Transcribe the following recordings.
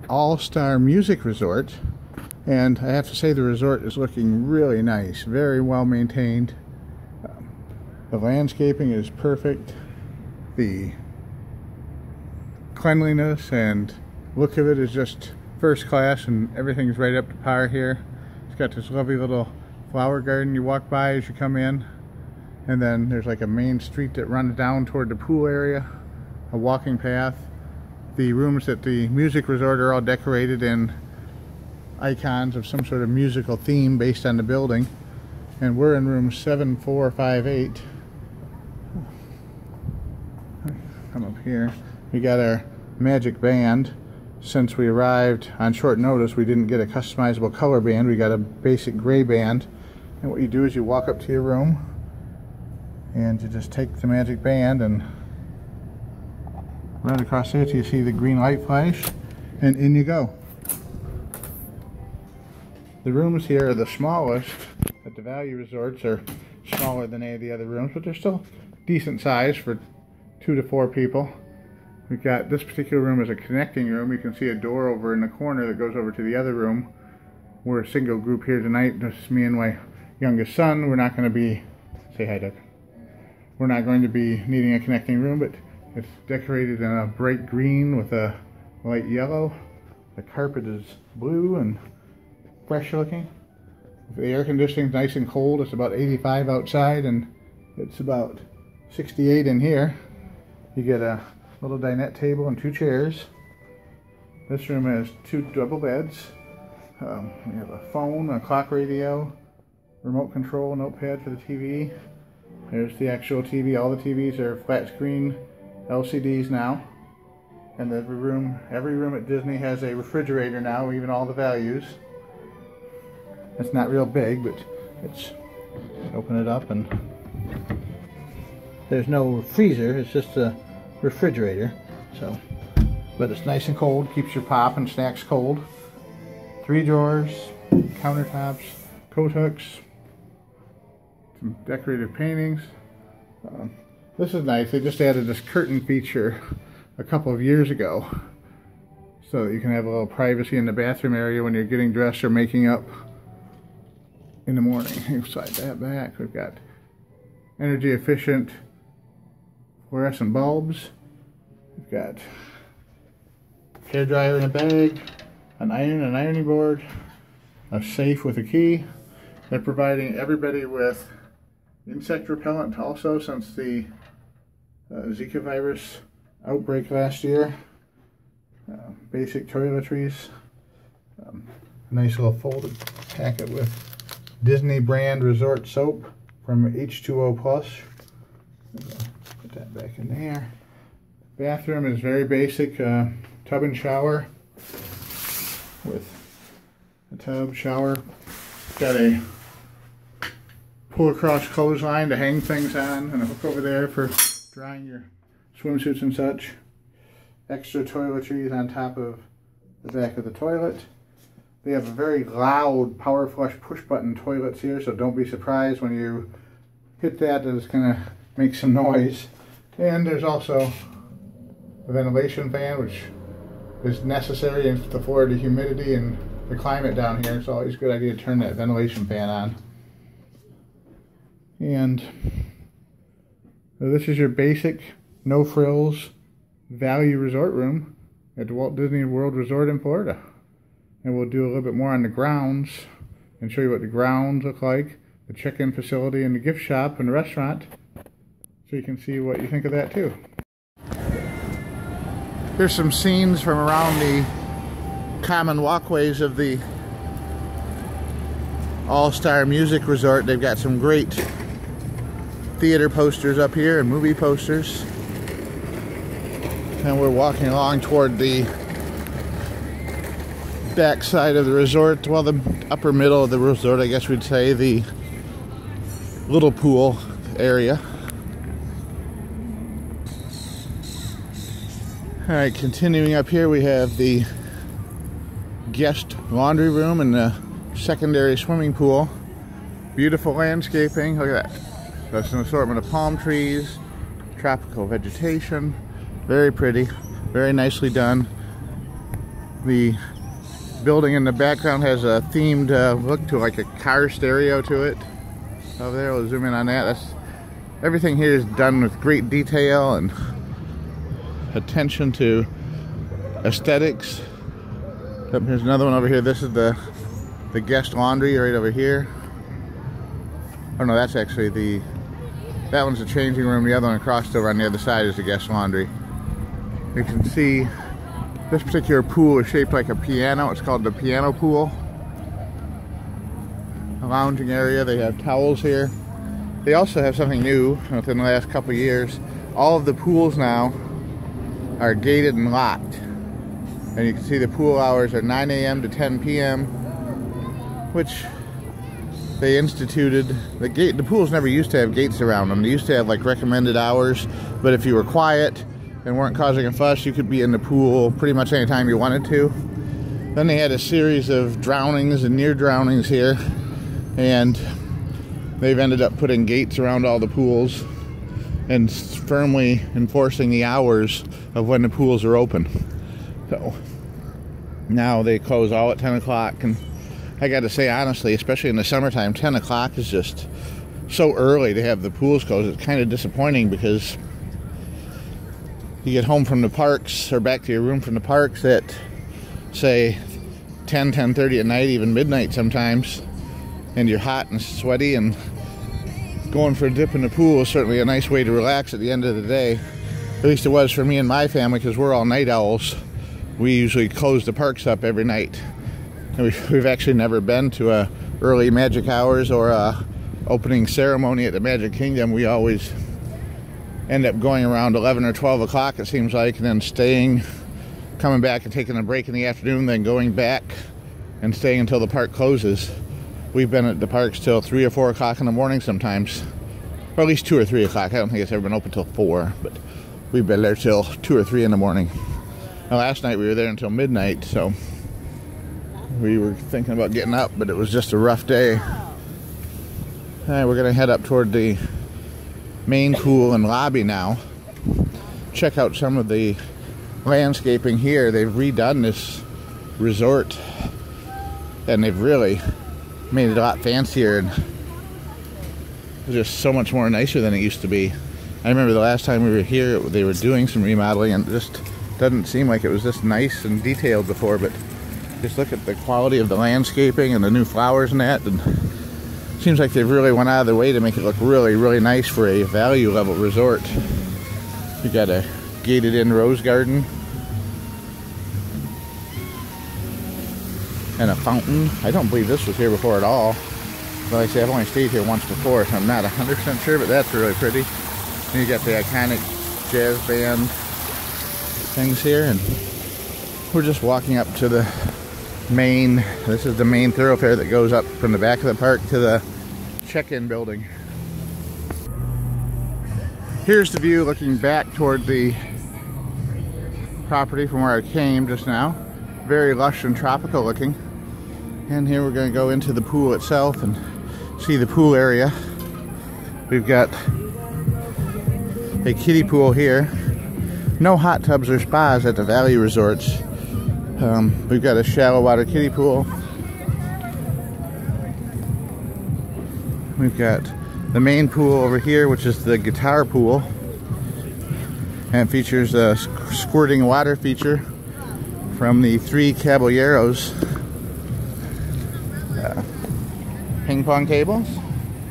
all-star music resort, and I have to say the resort is looking really nice, very well maintained. The landscaping is perfect. The cleanliness and look of it is just first class, and everything's right up to par here. It's got this lovely little flower garden you walk by as you come in, and then there's like a main street that runs down toward the pool area, a walking path. The rooms at the music resort are all decorated in icons of some sort of musical theme based on the building, and we're in room 7458. Come up here. We got our magic band. Since we arrived on short notice, we didn't get a customizable color band. We got a basic gray band, and what you do is you walk up to your room and you just take the magic band and right across there till you see the green light flash, and in you go. The rooms here are the smallest at the value resorts, are smaller than any of the other rooms, but they're still decent size for 2 to 4 people. We've got this particular room is a connecting room. You can see a door over in the corner that goes over to the other room. We're a single group here tonight, just me and my youngest son. We're not going to be, say hi, Doug. We're not going to be needing a connecting room, but it's decorated in a bright green with a light yellow. The carpet is blue and fresh looking. The air conditioning is nice and cold. It's about 85 outside and it's about 68 in here. You get a little dinette table and 2 chairs. This room has 2 double beds. We have a phone, a clock radio, remote control, notepad for the TV. There's the actual TV. All the TVs are flat screen LCDs now. And every room at Disney has a refrigerator now, even all the values. It's not real big, but it's, open it up and there's no freezer, it's just a refrigerator. So, but it's nice and cold, keeps your pop and snacks cold. 3 drawers, countertops, coat hooks, some decorative paintings. This is nice. They just added this curtain feature a couple of years ago so that you can have a little privacy in the bathroom area when you're getting dressed or making up in the morning. You slide that back. We've got energy efficient fluorescent bulbs. We've got hair dryer in a bag, an ironing board, a safe with a key. They're providing everybody with insect repellent also since the Zika virus outbreak last year. Basic toiletries. Nice little folded packet with Disney brand resort soap from H2O Plus. Put that back in there. Bathroom is very basic, tub and shower with a tub, shower. Got a pull across clothesline to hang things on and a hook over there for drying your swimsuits and such. Extra toiletries on top of the back of the toilet. They have a very loud power flush push button toilets here, so don't be surprised when you hit that it's going to make some noise. And there's also a ventilation fan, which is necessary in the Florida humidity and the climate down here. It's always a good idea to turn that ventilation fan on. And so this is your basic, no frills, value resort room at the Walt Disney World Resort in Florida. And we'll do a little bit more on the grounds and show you what the grounds look like, the check-in facility and the gift shop and the restaurant, so you can see what you think of that too. Here's some scenes from around the common walkways of the All-Star Music Resort. They've got some great theater posters up here and movie posters. And we're walking along toward the back side of the resort, well, the upper middle of the resort, I guess we'd say, the little pool area. Alright, continuing up here, we have the guest laundry room and the secondary swimming pool. Beautiful landscaping, look at that. That's an assortment of palm trees, tropical vegetation, very pretty, very nicely done. The building in the background has a themed look to like a car stereo to it. Over there, we'll zoom in on that. Everything here is done with great detail and attention to aesthetics. Here's another one over here. This is the guest laundry right over here. Oh no, that's actually that one's the changing room. The other one crossed over on the other side is the guest laundry. You can see this particular pool is shaped like a piano. It's called the piano pool. A lounging area. They have towels here. They also have something new within the last couple of years. All of the pools now are gated and locked. And you can see the pool hours are 9 a.m. to 10 p.m. which they instituted. The pools never used to have gates around them. They used to have like recommended hours, but if you were quiet and weren't causing a fuss, you could be in the pool pretty much any time you wanted to. Then they had a series of drownings and near drownings here, and they've ended up putting gates around all the pools and firmly enforcing the hours of when the pools are open. So now they close all at 10 o'clock, and I got to say honestly, especially in the summertime, 10 o'clock is just so early to have the pools closed. It's kind of disappointing because you get home from the parks or back to your room from the parks at say 10, 10:30 at night, even midnight sometimes, and you're hot and sweaty, and going for a dip in the pool is certainly a nice way to relax at the end of the day. At least it was for me and my family, because we're all night owls. We usually close the parks up every night. And we've actually never been to a early magic hours or a opening ceremony at the Magic Kingdom. We always end up going around 11 or 12 o'clock, it seems like, and then staying, coming back and taking a break in the afternoon, then going back and staying until the park closes. We've been at the parks till 3 or 4 o'clock in the morning sometimes, or at least 2 or 3 o'clock. I don't think it's ever been open till 4, but we've been there till 2 or 3 in the morning. Now, last night we were there until midnight, so we were thinking about getting up, but it was just a rough day. All right, we're gonna head up toward the main pool and lobby now. Check out some of the landscaping here. They've redone this resort, and they've really made it a lot fancier, and it's just so much more nicer than it used to be. I remember the last time we were here, they were doing some remodeling, and it just doesn't seem like it was this nice and detailed before. But just look at the quality of the landscaping and the new flowers and that, and it seems like they've really went out of their way to make it look really, really nice for a value level resort. You got a gated in rose garden and a fountain. I don't believe this was here before at all. But like I say, I've only stayed here once before, so I'm not 100% sure, but that's really pretty. And you got the iconic jazz band things here, and we're just walking up to the main, this is the main thoroughfare that goes up from the back of the park to the check-in building. Here's the view looking back toward the property from where I came just now. Very lush and tropical looking. And here we're going to go into the pool itself and see the pool area. We've got a kiddie pool here. No hot tubs or spas at the value resorts. We've got a shallow water kiddie pool. We've got the main pool over here, which is the guitar pool, and features a squirting water feature from the 3 Caballeros. Ping pong tables,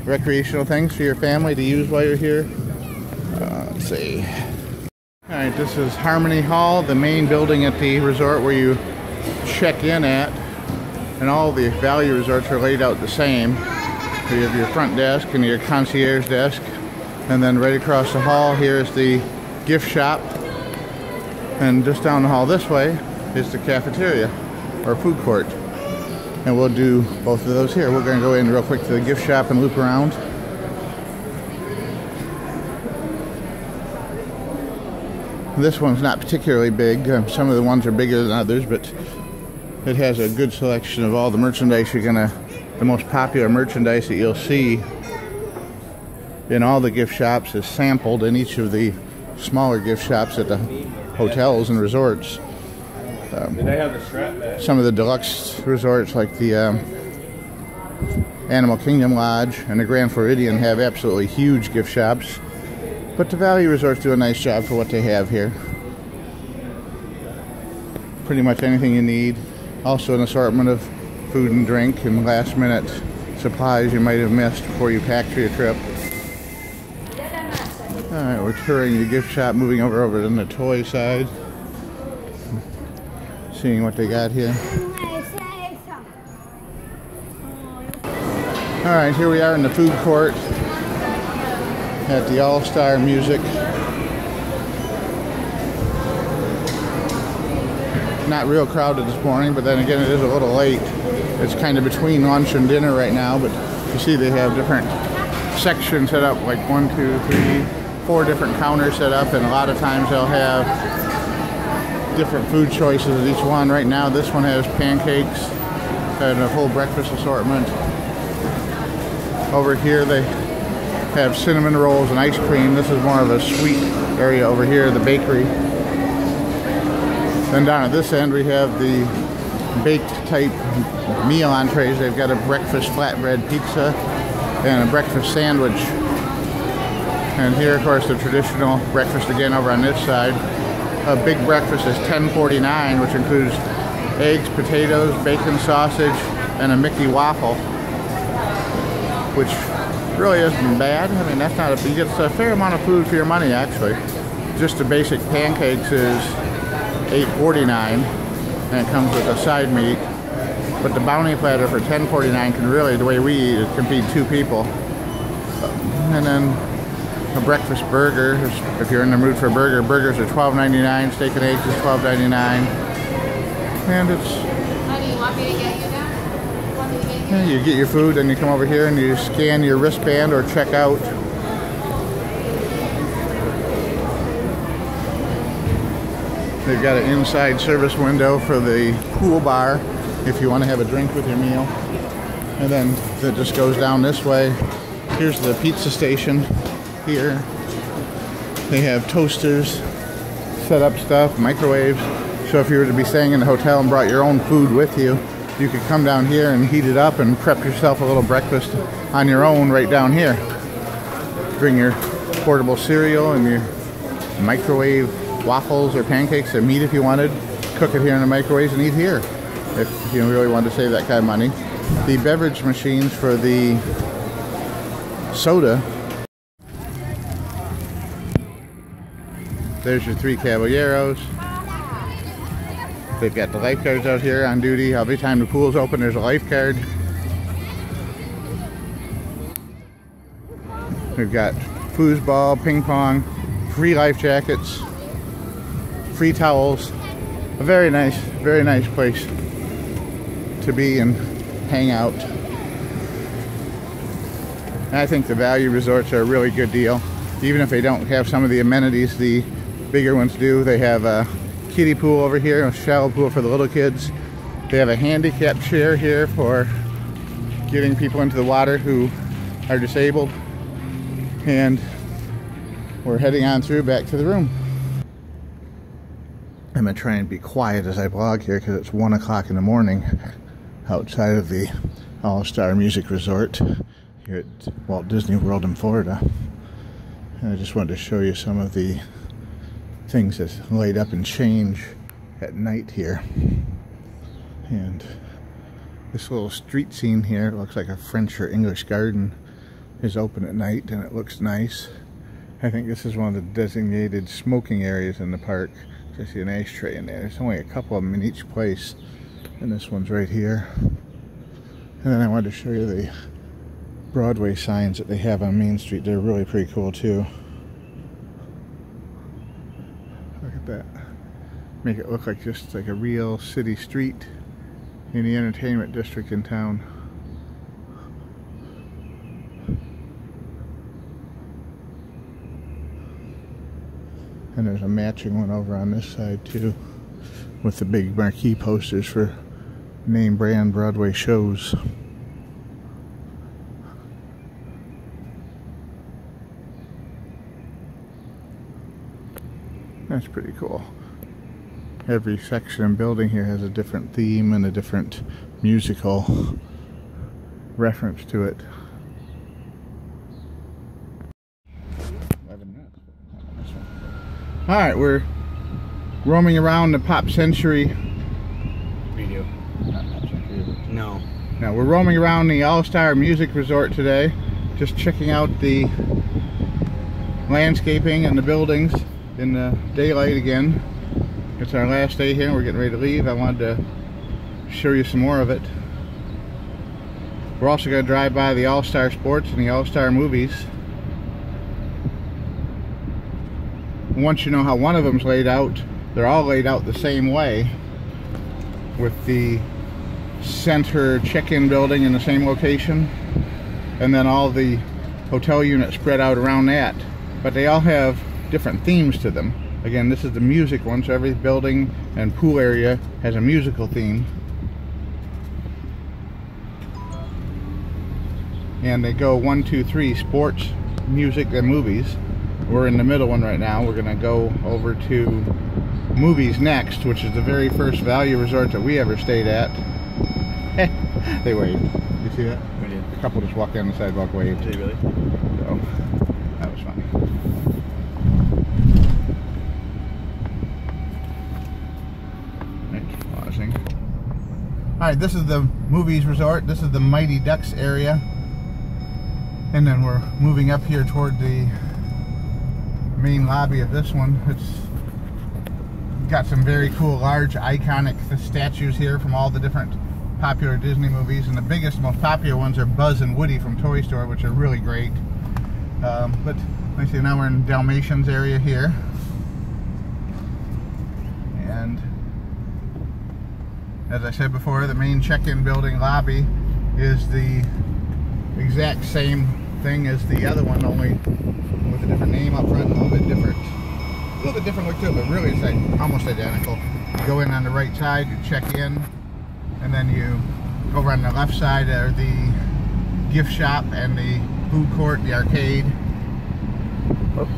recreational things for your family to use while you're here. Let's see. Alright, this is Harmony Hall, the main building at the resort where you check in at, and all the value resorts are laid out the same. So you have your front desk and your concierge desk, and then right across the hall here is the gift shop, and just down the hall this way is the cafeteria or food court, and we'll do both of those here. We're going to go in real quick to the gift shop and loop around. This one's not particularly big. Some of the ones are bigger than others, but it has a good selection of all the merchandise the most popular merchandise that you'll see in all the gift shops is sampled in each of the smaller gift shops at the hotels and resorts. some of the deluxe resorts like the Animal Kingdom Lodge and the Grand Floridian have absolutely huge gift shops. But the value resorts do a nice job for what they have here. Pretty much anything you need. Also an assortment of food and drink and last minute supplies you might have missed before you packed for your trip. Alright, we're touring the gift shop, moving over to the toy side. Seeing what they got here. Alright, here we are in the food court at the All-Star Music. Not real crowded this morning, but then again it is a little late. It's kind of between lunch and dinner right now, but you see they have different sections set up, like 1, 2, 3, 4 different counters set up, and a lot of times they'll have different food choices at each one. Right now this one has pancakes and a full breakfast assortment. Over here they have cinnamon rolls and ice cream. This is more of a sweet area over here, the bakery. Then down at this end we have the baked type meal entrees. They've got a breakfast flatbread pizza and a breakfast sandwich. And here of course the traditional breakfast again over on this side. A big breakfast is $10.49, which includes eggs, potatoes, bacon, sausage, and a Mickey waffle, which really isn't bad. I mean, that's not a, you get a fair amount of food for your money actually. Just the basic pancakes is $8.49, and it comes with a side meat. But the bounty platter for $10.49 can really, the way we eat it, can feed 2 people. And then a breakfast burger, if you're in the mood for a burger, burgers are $12.99, steak and eggs is $12.99. And it's... How do you want me to get you now? Want me to get you? Yeah, you get your food, and you come over here and you scan your wristband or check out. They've got an inside service window for the pool bar if you want to have a drink with your meal. And then that just goes down this way. Here's the pizza station here. They have toasters, set up stuff, microwaves. So if you were to be staying in the hotel and brought your own food with you, you could come down here and heat it up and prep yourself a little breakfast on your own right down here. Bring your portable cereal and your microwave waffles or pancakes or meat if you wanted. Cook it here in the microwaves and eat here if you really want to save that kind of money. The beverage machines for the soda. There's your 3 Caballeros. They've got the lifeguards out here on duty. Every time the pool's open, there's a lifeguard. We've got foosball, ping pong, free life jackets, free towels. A very nice place to be and hang out. And I think the value resorts are a really good deal. Even if they don't have some of the amenities the bigger ones do. They have a kiddie pool over here, a shallow pool for the little kids. They have a handicap chair here for getting people into the water who are disabled. And we're heading on through back to the room. I'm going to try and be quiet as I vlog here because it's 1 o'clock in the morning outside of the All-Star Music Resort here at Walt Disney World in Florida. And I just wanted to show you some of the things that light up and change at night here. And this little street scene here, it looks like a French or English garden, is open at night and it looks nice. I think this is one of the designated smoking areas in the park. I see an ashtray in there. There's only a couple of them in each place, and this one's right here. And then I wanted to show you the Broadway signs that they have on Main Street. They're really pretty cool too. Look at that. Make it look like just like a real city street in the entertainment district in town. And there's a matching one over on this side too, with the big marquee posters for name brand Broadway shows. That's pretty cool. every section and building here has a different theme and a different musical reference to it. 11 minutes. Alright, we're roaming around the Pop Century video. Not Pop Century, is it? No. No, we're roaming around the All-Star Music Resort today, just checking out the landscaping and the buildings in the daylight again. It's our last day here, we're getting ready to leave. I wanted to show you some more of it. We're also going to drive by the All-Star Sports and the All-Star Movies. Once you know how one of them's laid out, they're all laid out the same way, with the center check-in building in the same location, and then all the hotel units spread out around that. But they all have different themes to them. Again, this is the music one, so every building and pool area has a musical theme. And they go 1, 2, 3, sports, music, and movies. We're in the middle one right now. We're going to go over to movies next, which is the very first value resort that we ever stayed at. They waved. You see that? We did. A couple just walked down the sidewalk, waved. Did you really? So, that was funny. Pausing. Alright, this is the movies resort. This is the Mighty Ducks area. And then we're moving up here toward the main lobby of this one. It's got some very cool, large, iconic statues here from all the different popular Disney movies, and the biggest, most popular ones are Buzz and Woody from Toy Story, which are really great. But let's see, now we're in Dalmatians area here, and as I said before, the main check-in building lobby is the exact same thing as the other one, only with a different name up front, a little bit different look to it, but really it's like almost identical. You go in on the right side, you check in, and then you go over on the left side are the gift shop and the food court, the arcade. Whoop.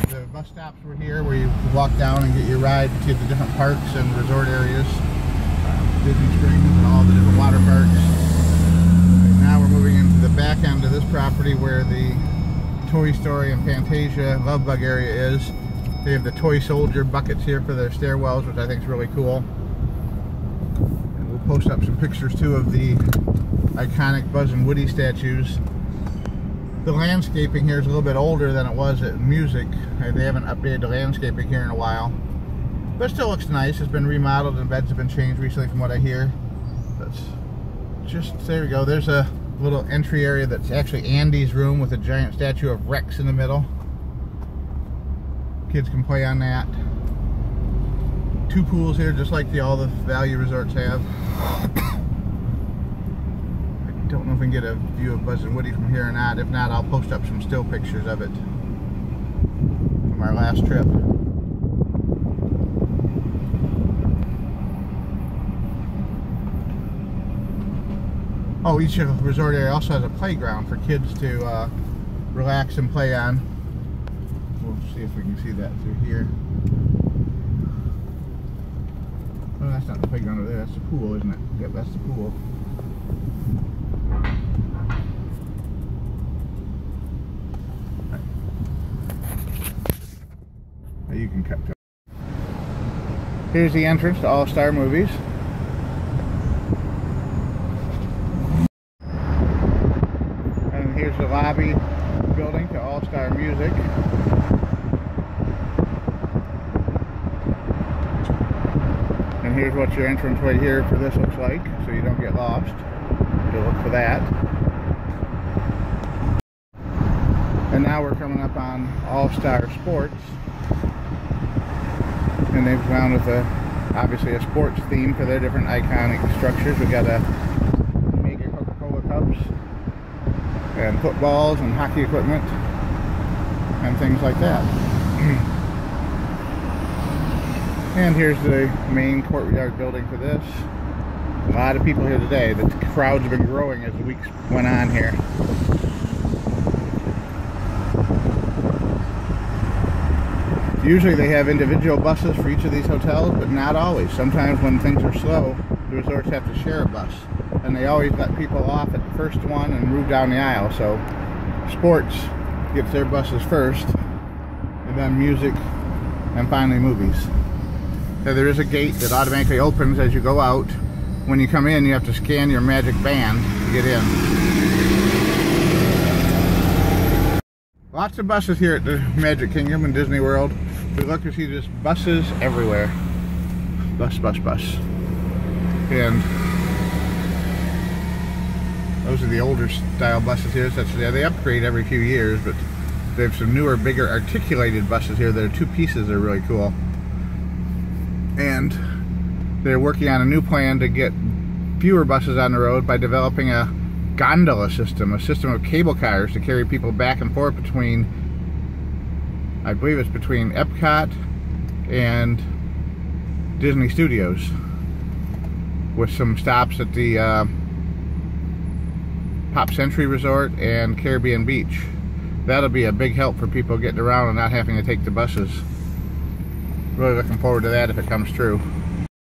The bus stops were here where you walk down and get your ride to the different parks and resort areas. Disney Springs and all the different water parks. And now we're moving into the back end of this property where the Toy Story and Fantasia Love Bug area is. They have the Toy Soldier buckets here for their stairwells, which I think is really cool. And we'll post up some pictures too of the iconic Buzz and Woody statues. The landscaping here is a little bit older than it was at Music. They haven't updated the landscaping here in a while. But it still looks nice. It's been remodeled and beds have been changed recently from what I hear. That's just, there we go. There's a little entry area that's actually Andy's room with a giant statue of Rex in the middle. Kids can play on that. 2 pools here, just like all the value resorts have. I don't know if we can get a view of Buzz and Woody from here or not. If not, I'll post up some still pictures of it from our last trip. Oh, each resort area also has a playground for kids to relax and play on. We'll see if we can see that through here. Oh, that's not the playground over there. That's the pool, isn't it? Yep, that's the pool. Right. You can cut to. Here's the entrance to All-Star Movies. Here's the lobby building to All-Star Music. And here's what your entrance way here for this looks like, so you don't get lost. You'll look for that. And now we're coming up on All-Star Sports. And they've gone with obviously a sports theme for their different iconic structures. We've got a mega Coca-Cola cups, and footballs and hockey equipment and things like that. And here's the main courtyard building for this. A lot of people here today. The crowds have been growing as the weeks went on here. Usually they have individual buses for each of these hotels, but not always. Sometimes when things are slow, the resorts have to share a bus. And they always let people off at the first one and move down the aisle. So sports gets their buses first, and then music, and finally movies. So there is a gate that automatically opens as you go out. When you come in, you have to scan your magic band to get in. Lots of buses here at the Magic Kingdom and Disney World. We look to see just buses everywhere. Bus, bus, bus. And those are the older style buses here. They upgrade every few years, but they have some newer, bigger articulated buses here that are two pieces. They're really cool. And they're working on a new plan to get fewer buses on the road by developing a gondola system, a system of cable cars to carry people back and forth between, I believe it's between Epcot and Disney Studios, with some stops at the Pop Century Resort and Caribbean Beach. That'll be a big help for people getting around and not having to take the buses. Really looking forward to that if it comes true.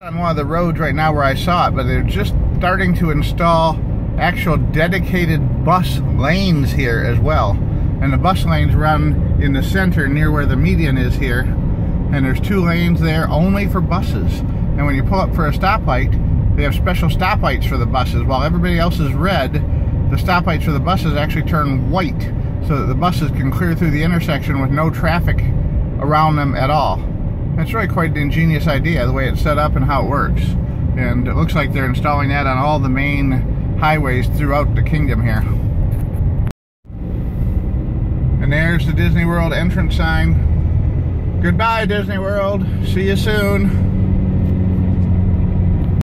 On one of the roads right now where I saw it, but they're just starting to install actual dedicated bus lanes here as well. And the bus lanes run in the center near where the median is here. And there's 2 lanes there only for buses. And when you pull up for a stoplight, they have special stoplights for the buses. While everybody else is red, the stoplights for the buses actually turn white so that the buses can clear through the intersection with no traffic around them at all. And it's really quite an ingenious idea, the way it's set up and how it works. And it looks like they're installing that on all the main highways throughout the kingdom here. And there's the Disney World entrance sign. Goodbye, Disney World. See you soon.